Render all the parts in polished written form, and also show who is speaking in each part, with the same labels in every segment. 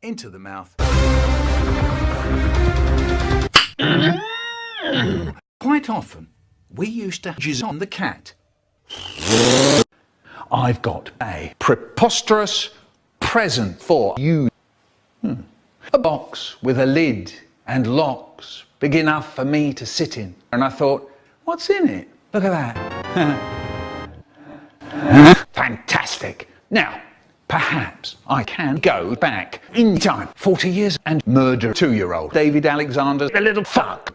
Speaker 1: into the mouth. Quite often, we used to jizz on the cat. I've got a preposterous present for you. A box with a lid and locks big enough for me to sit in. And I thought, what's in it? Look at that. Fantastic. Now, perhaps I can go back in time 40 years and murder a 2-year-old David Alexander, the little fuck.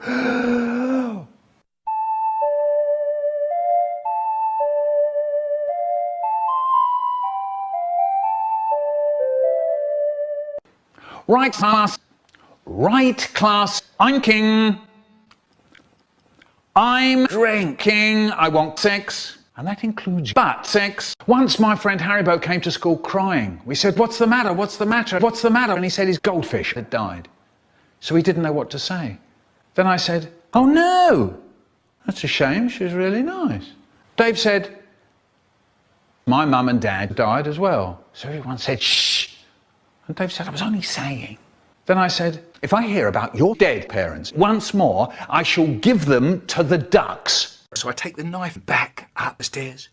Speaker 1: Right class, I'm king. I'm drinking. I want sex. And that includes butt sex. Once my friend Haribo came to school crying. We said, what's the matter? What's the matter? What's the matter? And he said his goldfish had died. So he didn't know what to say. Then I said, oh no, that's a shame. She was really nice. Dave said, my mum and dad died as well. So everyone said, shh. And Dave said, I was only saying. Then I said, if I hear about your dead parents once more, I shall give them to the ducks. So I take the knife back up the stairs,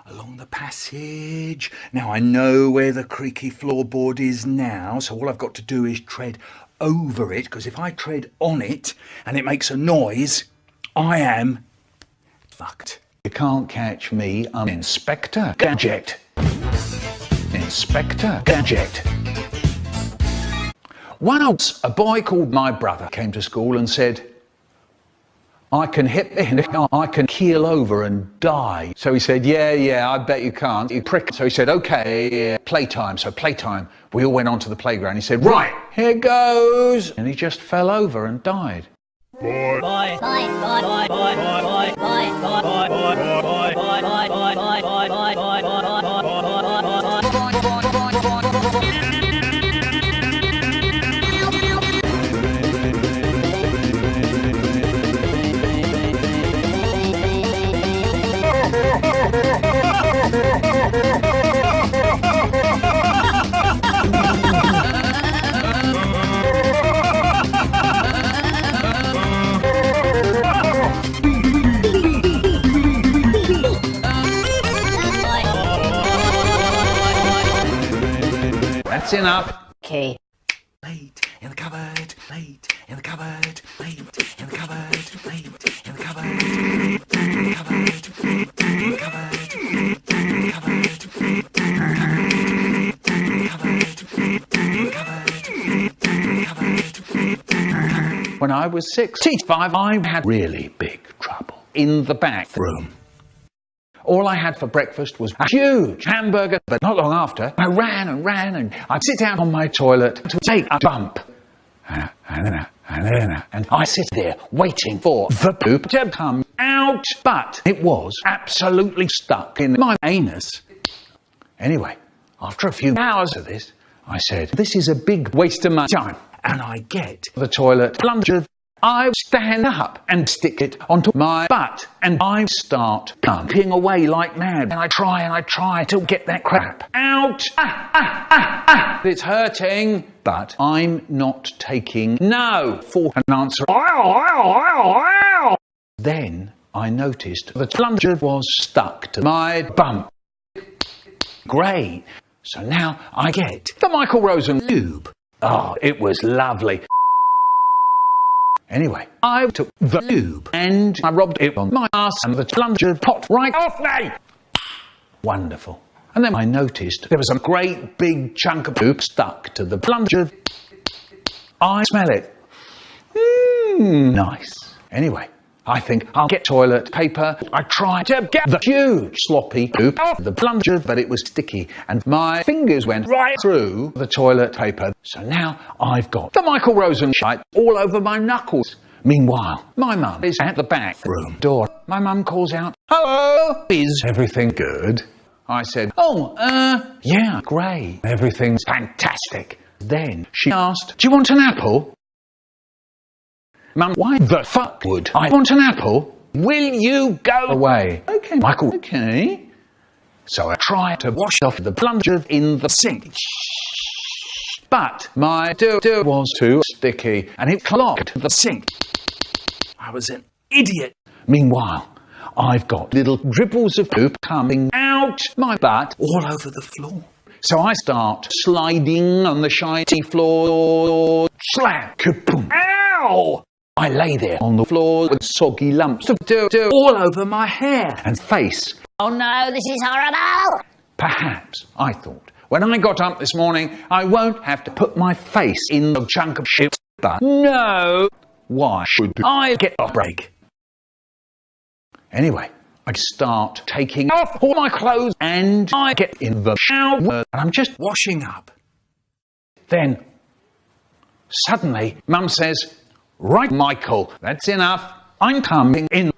Speaker 1: along the passage. Now I know where the creaky floorboard is now, so all I've got to do is tread over it, because if I tread on it and it makes a noise, I am fucked. You can't catch me, I'm Inspector Gadget. Inspector Gadget. Once a boy called my brother came to school and said, I can hit the I can keel over and die. So he said, yeah, I bet you can't, you prick. So he said, okay, yeah, playtime. So playtime, we all went onto the playground. He said, right, here goes. And he just fell over and died. That's enough.
Speaker 2: Okay.
Speaker 1: Late in the cupboard, late in the cupboard, late in the cupboard, late in the cupboard, late in the cupboard, late in the cupboard, late in the cupboard. When I was 65, I had really big trouble in the bathroom. All I had for breakfast was a huge hamburger, but not long after, I ran and I'd sit down on my toilet to take a bump. And I sit there waiting for the poop to come out, but it was absolutely stuck in my anus. Anyway, after a few hours of this, I said, this is a big waste of my time. And I get the toilet plunger. I stand up and stick it onto my butt and I start pumping away like mad. And I try to get that crap out. It's hurting, but I'm not taking no for an answer. Then I noticed the plunger was stuck to my bum. Great. So now I get the Michael Rosen tube. Oh, it was lovely. Anyway, I took the tube and I rubbed it on my ass and the plunger popped right off me. Wonderful. And then I noticed there was a great big chunk of poop stuck to the plunger. I smell it. Nice. Anyway, I think I'll get toilet paper. I tried to get the huge sloppy poop off the plunger, but it was sticky and my fingers went right through the toilet paper. So now I've got the Michael Rosen shite all over my knuckles. Meanwhile, my mum is at the bathroom door. My mum calls out, hello, is everything good? I said, yeah, great. Everything's fantastic. Then she asked, do you want an apple? Mum, why the fuck would I want an apple? Will you go away? Okay, Michael, okay. So I tried to wash off the plunger in the sink. but my do was too sticky and it clogged the sink. I was an idiot. Meanwhile, I've got little dribbles of poop coming out my butt all over the floor. So I start sliding on the shiny floor. Slam! Kaboom! Ow! I lay there on the floor with soggy lumps of dirt all over my hair and face.
Speaker 2: Oh no, this is horrible!
Speaker 1: Perhaps, I thought, when I got up this morning, I won't have to put my face in the chunk of shit. But no! Why should I get a break? Anyway, I start taking off all my clothes and I get in the shower and I'm just washing up. Then, suddenly, Mum says, "Right, Michael, that's enough. I'm coming in."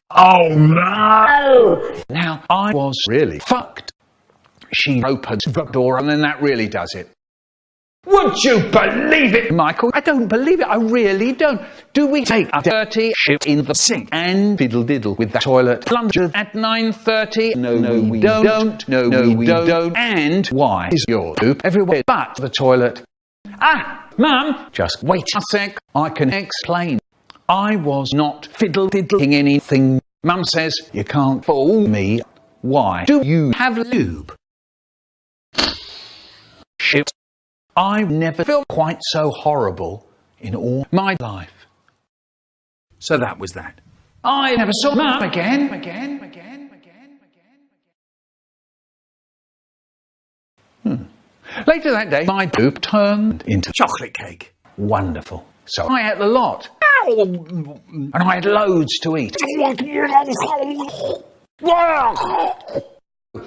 Speaker 1: Oh no! Now, I was really fucked. She opens the door and then that really does it. Would you believe it, Michael? I don't believe it, I really don't. Do we take a dirty shit in the sink and fiddle-diddle with the toilet plunger at 9:30? No, we don't. No, we don't. And why is your poop everywhere but the toilet? Ah, Mum, just wait a sec. I can explain. I was not fiddle-diddling anything. Mum says, you can't fool me. Why do you have lube? Shit. I've never felt quite so horrible in all my life. So that was that. I never saw Mum again. Later that day, my poop turned into chocolate cake. Wonderful. So I ate a lot. And I had loads to eat.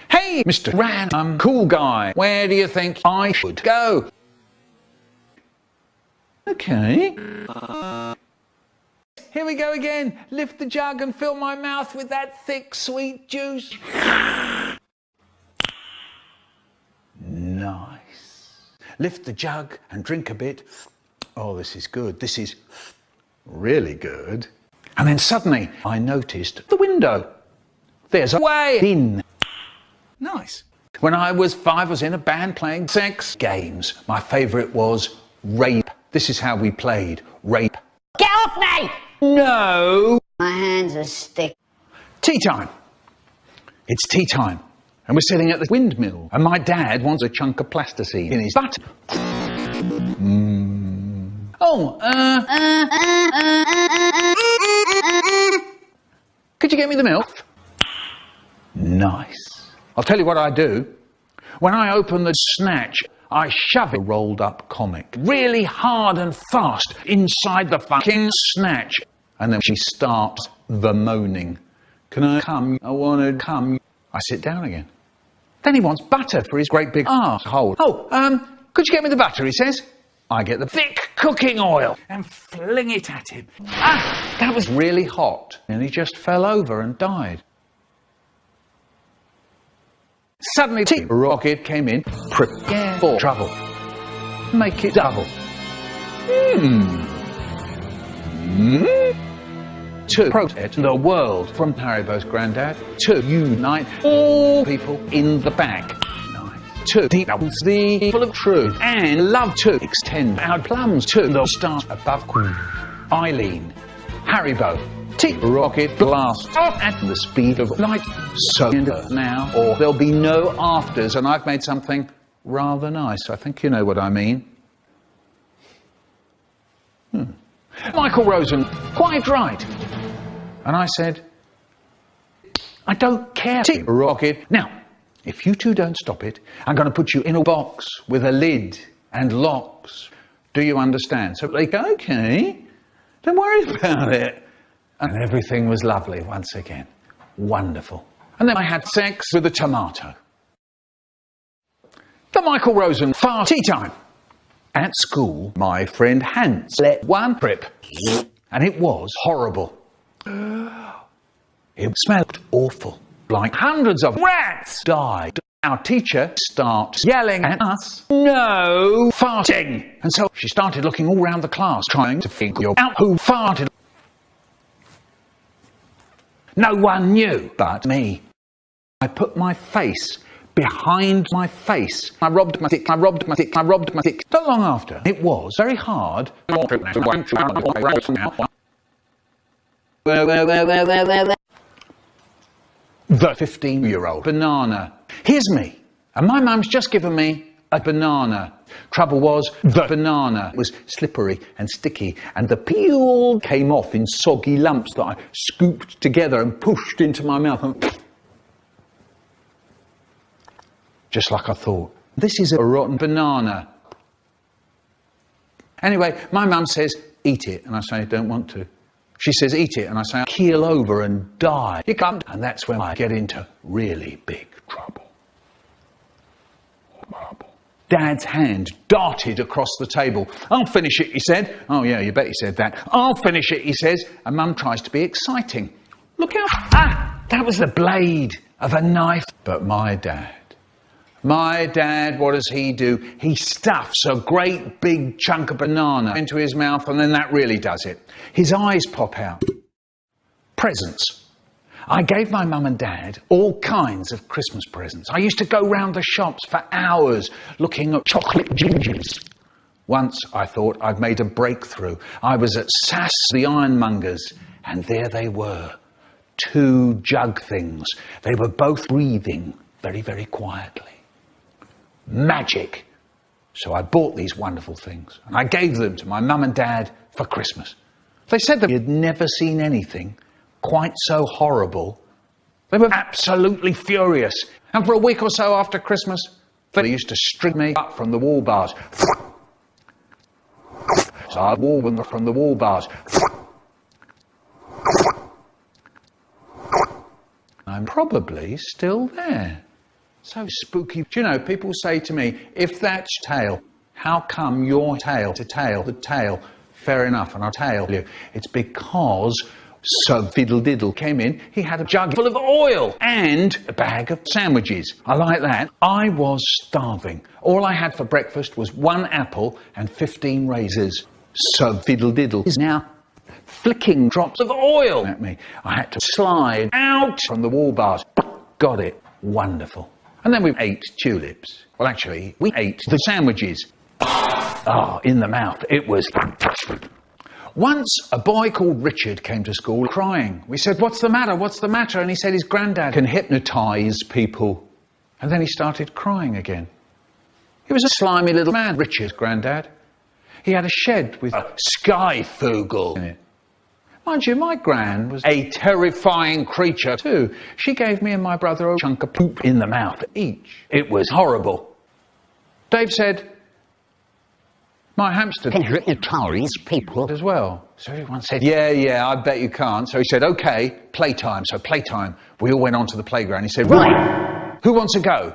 Speaker 1: Hey, Mr. Random Cool Guy, where do you think I should go? Okay. Here we go again. Lift the jug and fill my mouth with that thick, sweet juice. Nice. Lift the jug and drink a bit. Oh, this is good. This is really good. And then suddenly I noticed the window. There's a way in. Nice. When I was 5, I was in a band playing sex games. My favourite was rape. This is how we played rape.
Speaker 2: Get off me!
Speaker 1: No!
Speaker 2: My hands are sticky.
Speaker 1: Tea time. It's tea time. And we're sitting at the windmill. And my dad wants a chunk of plasticine in his butt. Could you get me the milk? Nice. I'll tell you what I do. When I open the snatch, I shove a rolled up comic really hard and fast inside the fucking snatch. And then she starts the moaning. Can I come? I want to come. I sit down again. Then he wants butter for his great big arsehole. Could you get me the butter, he says. I get the thick cooking oil and fling it at him. That was really hot. And he just fell over and died. Suddenly, Rocket came in, prepare for trouble. Make it double. To protect the world from Haribo's granddad. To unite all people in the back. To denounce the evil of truth. And love to extend our plums to the stars above Queen Eileen. Haribo. Rocket blast off at the speed of light. So now, or there'll be no afters, and I've made something rather nice. I think you know what I mean. Michael Rosen, quite right. And I said, I don't care, Rocket. Now, if you two don't stop it, I'm going to put you in a box with a lid and locks. Do you understand? So like, okay, don't worry about it. And everything was lovely once again. Wonderful. And then I had sex with a tomato. The Michael Rosen far tea time. At school, my friend Hans let one rip. And it was horrible. It smelled awful. Like hundreds of rats died. Our teacher starts yelling at us, no farting. And so she started looking all around the class trying to figure out who farted. No one knew but me. I put my face behind my face. I robbed my tick, I robbed my tick, I robbed my tick. Not long after, it was very hard. The 15-year-old banana. Here's me, and my mum's just given me a banana. Trouble was, the banana was slippery and sticky, and the peel came off in soggy lumps that I scooped together and pushed into my mouth. And just like I thought, this is a rotten banana. Anyway, my mum says, eat it, and I say, I don't want to. She says, eat it, and I say, keel over and die. You can't. And that's when I get into really big trouble. Dad's hand darted across the table. I'll finish it, he said. Oh yeah, you bet he said that. I'll finish it, he says. And Mum tries to be exciting. Look out. That was the blade of a knife. But my dad, what does he do? He stuffs a great big chunk of banana into his mouth, and then that really does it. His eyes pop out. Presents. I gave my mum and dad all kinds of Christmas presents. I used to go round the shops for hours looking at chocolate gingers. Once I thought I'd made a breakthrough. I was at Sass the Ironmonger's, and there they were. 2 jug things. They were both breathing very, very quietly. Magic. So I bought these wonderful things, and I gave them to my mum and dad for Christmas. They said they had never seen anything quite so horrible. They were absolutely furious. And for a week or so after Christmas, they used to string me up from the wall bars. So I'd wall them from the wall bars. I'm probably still there. So spooky. Do you know, people say to me, if that's tail, how come your tail to tail, the tail? Fair enough, and I'll tell you. It's because Sir Fiddle Diddle came in, he had a jug full of oil and a bag of sandwiches. I like that. I was starving. All I had for breakfast was 1 apple and 15 razors. Sir Fiddle Diddle is now flicking drops of oil at me. I had to slide out from the wall bars. Got it. Wonderful. And then we ate tulips. Well, actually, we ate the sandwiches. In the mouth. It was fantastic. Once a boy called Richard came to school crying. We said, what's the matter? What's the matter? And he said his granddad can hypnotise people. And then he started crying again. He was a slimy little man, Richard's granddad. He had a shed with a skyfoogle in it. Mind you, my gran was a terrifying creature too. She gave me and my brother a chunk of poop in the mouth each. It was horrible. Dave said, my hamster
Speaker 2: Can hypnotise people
Speaker 1: as well. So everyone said, yeah, I bet you can't. So he said, okay, playtime. So playtime. We all went onto the playground. He said, right, who wants to go?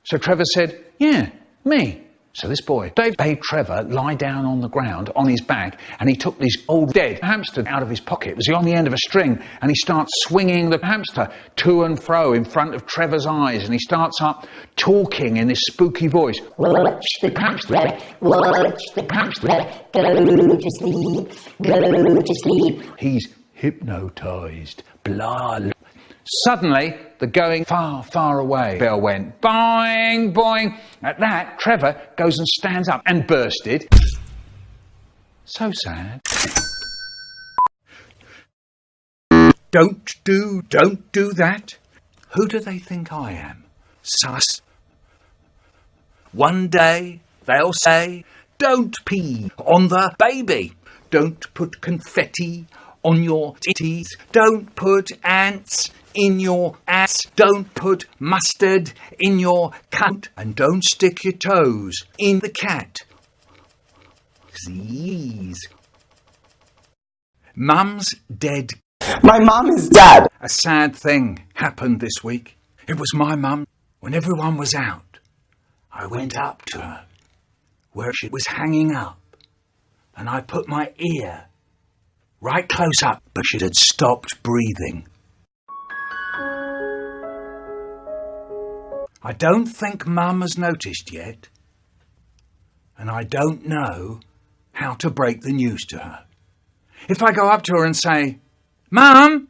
Speaker 1: So Trevor said, yeah, me. So this boy, Dave, made Trevor lie down on the ground on his back, and he took this old dead hamster out of his pocket. It was on the end of a string, and he starts swinging the hamster to and fro in front of Trevor's eyes, and he starts up talking in this spooky voice.
Speaker 2: Watch the hamster, watch the hamster, go to sleep, go to sleep.
Speaker 1: He's hypnotised. Blah. Suddenly, the going far, far away bell went boing, boing. At that, Trevor goes and stands up and bursted. So sad. Don't do that. Who do they think I am? Sus. One day, they'll say, don't pee on the baby. Don't put confetti on your titties. Don't put ants in your ass. Don't put mustard in your cunt. And don't stick your toes in the cat. Please. Mum's dead.
Speaker 3: My mom is dead.
Speaker 1: A sad thing happened this week. It was my mum. When everyone was out, I went up to her where she was hanging up, and I put my ear right close up, but she had stopped breathing. I don't think Mum has noticed yet, and I don't know how to break the news to her. If I go up to her and say, Mum,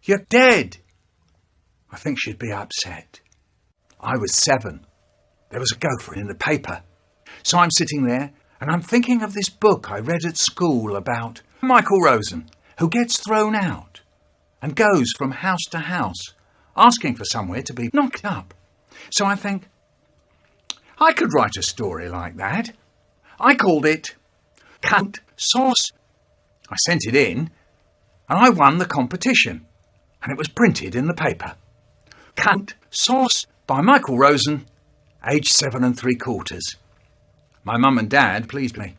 Speaker 1: you're dead, I think she'd be upset. I was 7. There was a gopher in the paper. So I'm sitting there and I'm thinking of this book I read at school about Michael Rosen, who gets thrown out and goes from house to house asking for somewhere to be knocked up. So I think, I could write a story like that. I called it Cunt Sauce. I sent it in and I won the competition and it was printed in the paper. Cunt Sauce by Michael Rosen, age 7 3/4. My mum and dad pleased me.